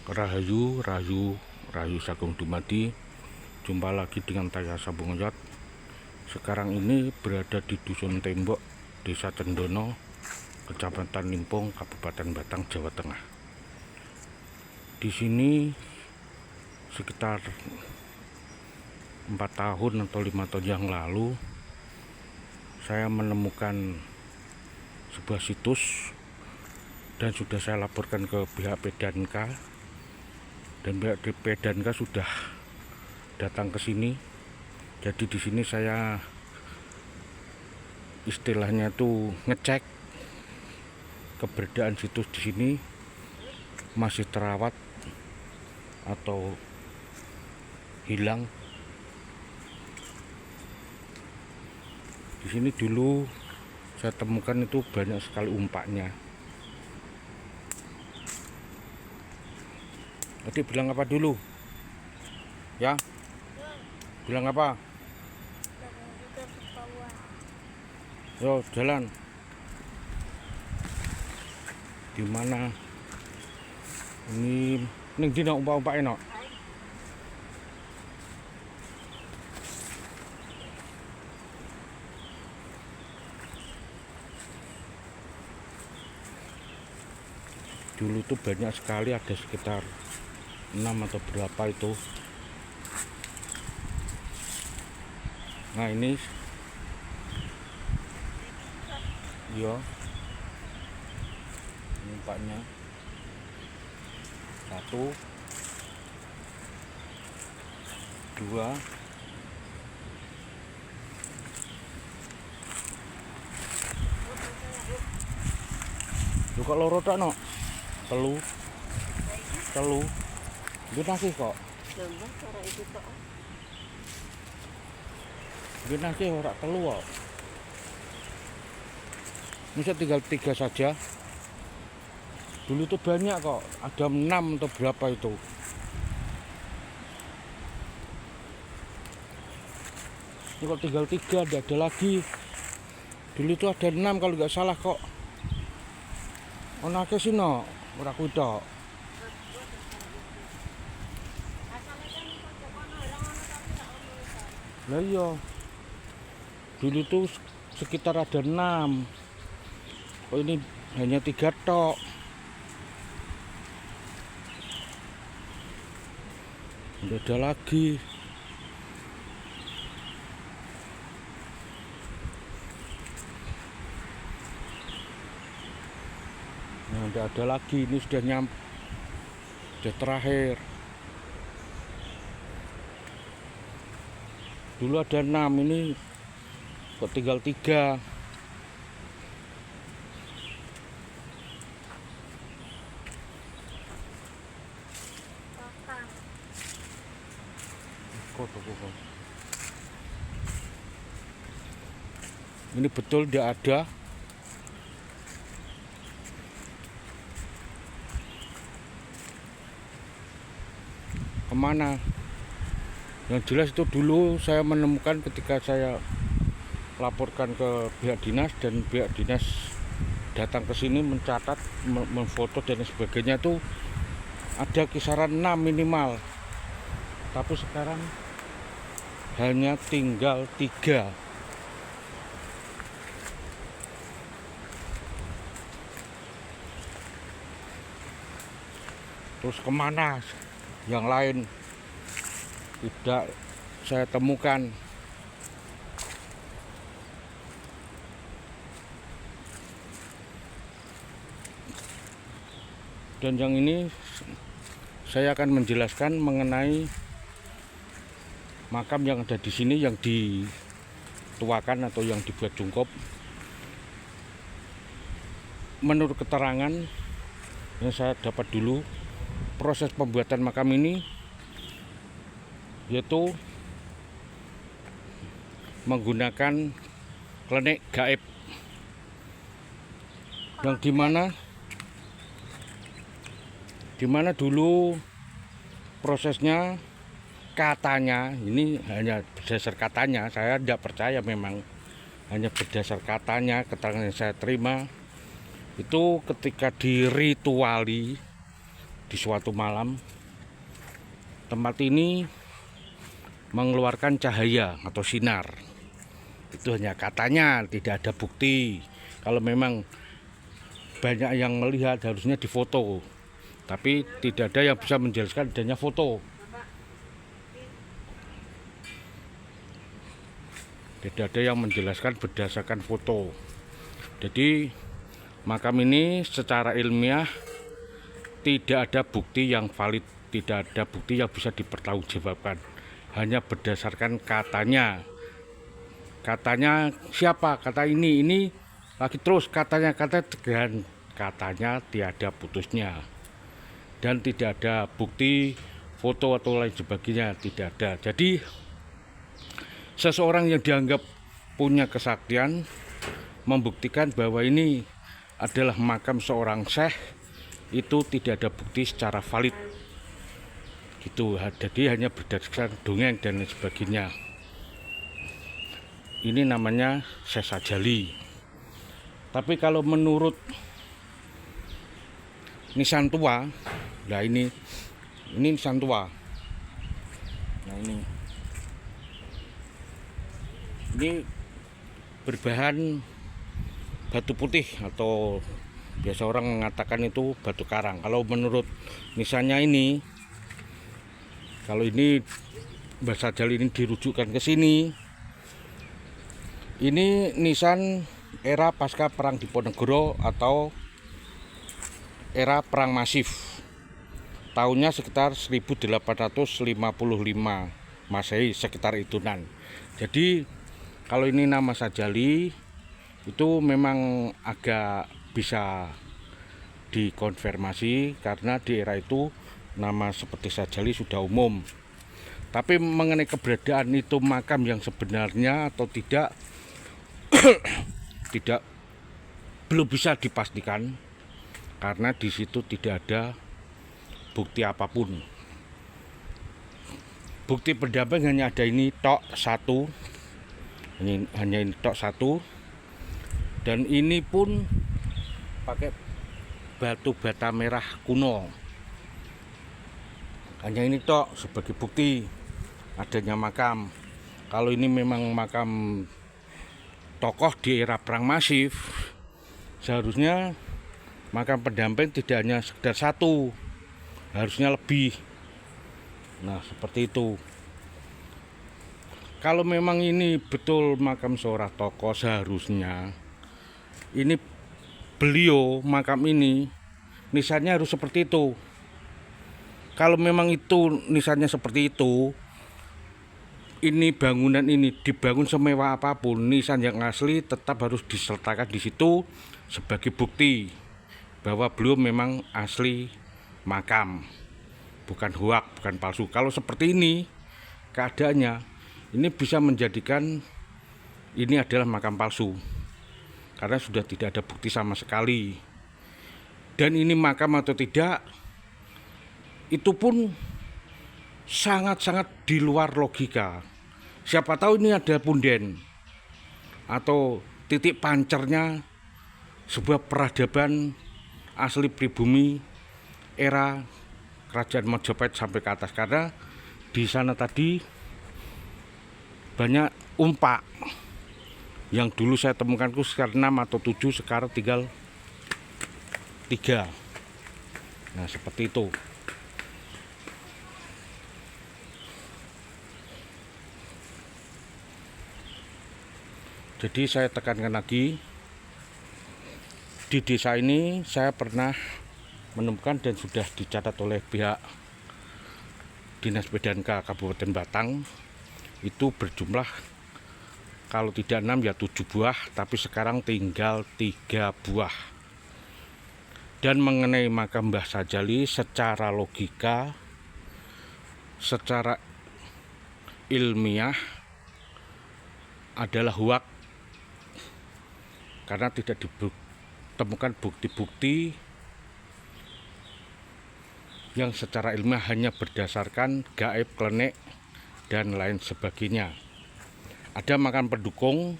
Rahayu, Rahayu Sagung Dumadi. Jumpa lagi dengan saya Sabung Oyot. Sekarang ini berada di Dusun Tembok, Desa Cendono, Kecamatan Limpung, Kabupaten Batang, Jawa Tengah. Di sini sekitar 4 tahun atau 5 tahun yang lalu saya menemukan sebuah situs dan sudah saya laporkan ke pihak Pedanka, dan pihak Pedanka sudah datang ke sini. Jadi di sini saya istilahnya tuh ngecek keberadaan situs di sini masih terawat atau hilang. Di sini dulu saya temukan itu banyak sekali umpaknya. Adik bilang apa dulu? Ya? Bilang apa? Yo, jalan. Di mana? Ini dina umpak-umpak enak. Dulu tuh banyak sekali, ada sekitar 6 atau berapa itu. Nah ini yo umpaknya 1 2 lu kok loro tak no telu itu nasi kok itu nasi orang telu kok. Bisa tinggal 3 saja. Dulu tuh banyak kok, ada 6 atau berapa itu. Ini kok tinggal 3, tidak ada lagi. Dulu tuh ada 6 kalau nggak salah kok. Ono akeh sih no, ora kuwi tok. Lah iya. Dulu tuh sekitar ada 6. Oh ini hanya 3 tok. Tidak ada lagi. Nah, tidak ada lagi. Ini sudah sudah terakhir. Dulu ada 6, ini kok tinggal 3. Ini betul tidak ada. Kemana? Yang jelas itu dulu saya menemukan ketika saya laporkan ke pihak dinas, dan pihak dinas datang ke sini mencatat, memfoto dan sebagainya, tuh ada kisaran 6 minimal. Tapi sekarang hanya tinggal 3. Terus kemana yang lain tidak saya temukan. Dan yang ini saya akan menjelaskan mengenai makam yang ada di sini, yang dituakan atau yang dibuat jungkup. Menurut keterangan yang saya dapat dulu, proses pembuatan makam ini yaitu menggunakan klenik gaib, yang dimana dulu prosesnya, katanya, ini hanya berdasar katanya, saya tidak percaya, memang hanya berdasar katanya, keterangan yang saya terima itu ketika dirituali di suatu malam. Tempat ini mengeluarkan cahaya atau sinar. Itu hanya katanya, tidak ada bukti. Kalau memang banyak yang melihat harusnya difoto, tapi tidak ada yang bisa menjelaskan adanya foto. Tidak ada yang menjelaskan berdasarkan foto. Jadi makam ini secara ilmiah tidak ada bukti yang valid, tidak ada bukti yang bisa dipertanggungjawabkan. Hanya berdasarkan katanya. Katanya siapa? Kata ini lagi terus katanya katanya tiada putusnya. Dan tidak ada bukti foto atau lain sebagainya, tidak ada. Jadi seseorang yang dianggap punya kesaktian membuktikan bahwa ini adalah makam seorang syekh, itu tidak ada bukti secara valid gitu. Jadi hanya berdasarkan dongeng dan lain sebagainya. Ini namanya Syekh Sajali. Tapi kalau menurut nisan tua, nah ini nisan tua. Nah ini berbahan batu putih atau biasa orang mengatakan itu batu karang. Kalau menurut nisannya ini, kalau ini Mbah Sajali ini dirujukkan ke sini, ini nisan era pasca perang Diponegoro atau era perang masif. Tahunnya sekitar 1855 Masehi, sekitar itunan. Jadi kalau ini nama Sajali itu memang agak bisa dikonfirmasi karena di era itu nama seperti Sajali sudah umum. Tapi mengenai keberadaan itu makam yang sebenarnya atau tidak belum bisa dipastikan karena di situ tidak ada bukti apapun. Bukti pendamping hanya ada ini tok satu, hanya ini tok satu, dan ini pun pakai batu bata merah kuno. Hanya ini tok sebagai bukti adanya makam. Kalau ini memang makam tokoh di era perang masif, seharusnya makam pendamping tidak hanya sekedar satu, harusnya lebih. Nah seperti itu. Kalau memang ini betul makam seorang tokoh, seharusnya ini beliau makam ini nisannya harus seperti itu. Kalau memang itu nisannya seperti itu, ini bangunan ini dibangun semewah apapun, nisan yang asli tetap harus disertakan di situ sebagai bukti bahwa beliau memang asli makam, bukan hoak, bukan palsu. Kalau seperti ini keadaannya, ini bisa menjadikan ini adalah makam palsu karena sudah tidak ada bukti sama sekali. Dan ini makam atau tidak, itu pun sangat-sangat di luar logika. Siapa tahu ini ada punden atau titik pancernya sebuah peradaban asli pribumi era kerajaan Majapahit sampai ke atas, karena di sana tadi banyak umpak yang dulu saya temukan sekitar 6 atau 7, sekarang tinggal 3. Nah seperti itu. Jadi saya tekankan lagi, di desa ini saya pernah menemukan dan sudah dicatat oleh pihak Dinas PDNK Kabupaten Batang, itu berjumlah kalau tidak 6 ya 7 buah, tapi sekarang tinggal 3 buah. Dan mengenai makam Mbah Sajali, secara logika, secara ilmiah adalah hoak karena tidak ditemukan bukti-bukti yang secara ilmiah, hanya berdasarkan gaib, klenik, dan lain sebagainya. Ada makam pendukung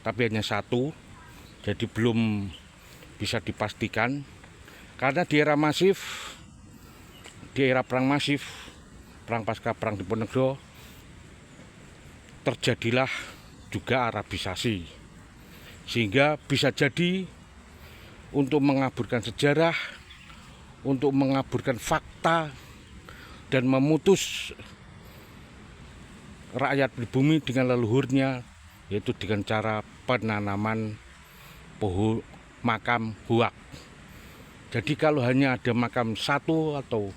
tapi hanya satu, jadi belum bisa dipastikan karena di era masif di era perang masif, perang pasca perang Diponegoro, terjadilah juga Arabisasi, sehingga bisa jadi untuk mengaburkan sejarah, untuk mengaburkan fakta, dan memutus rakyat pribumi dengan leluhurnya, yaitu dengan cara penanaman pohon makam buak. Jadi kalau hanya ada makam 1 atau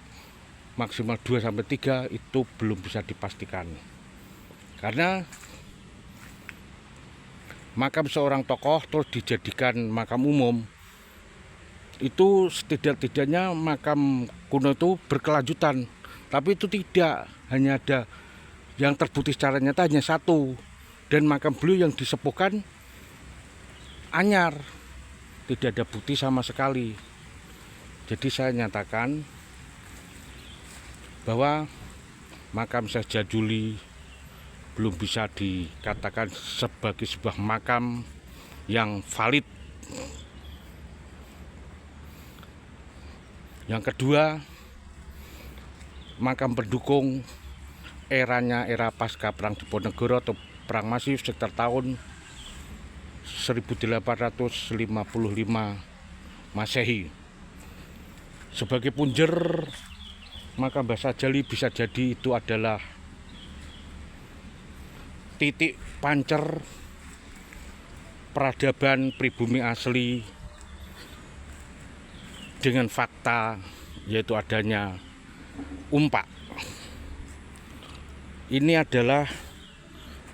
maksimal 2-3 itu belum bisa dipastikan, karena makam seorang tokoh terus dijadikan makam umum, itu setidak-tidaknya makam kuno itu berkelanjutan. Tapi itu tidak, hanya ada yang terbukti secara nyata hanya 1, dan makam beliau yang disepuhkan anyar, tidak ada bukti sama sekali. Jadi saya nyatakan bahwa makam Syekh Jajuli belum bisa dikatakan sebagai sebuah makam yang valid. Yang kedua, makam pendukung era pasca perang Diponegoro atau perang masif sekitar tahun 1855 Masehi. Sebagai punjer makam Mbah Sajali bisa jadi itu adalah titik pancer peradaban pribumi asli dengan fakta, yaitu adanya umpak. Ini adalah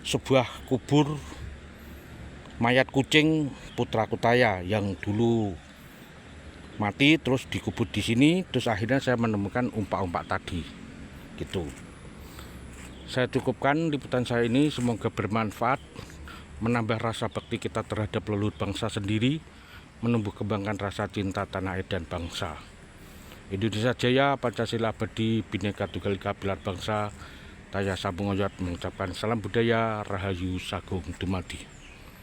sebuah kubur mayat kucing Putra Kutaya yang dulu mati terus dikubur di sini, terus akhirnya saya menemukan umpak-umpak tadi. Gitu. Saya cukupkan liputan saya ini, semoga bermanfaat, menambah rasa bakti kita terhadap leluhur bangsa sendiri, menumbuh kembangkan rasa cinta tanah air dan bangsa. Indonesia Jaya, Pancasila Abadi, Bhinneka Tunggal Ika, Pilar Bangsa. Saya Sabung Oyot mengucapkan salam budaya, Rahayu Sagung Dumadi.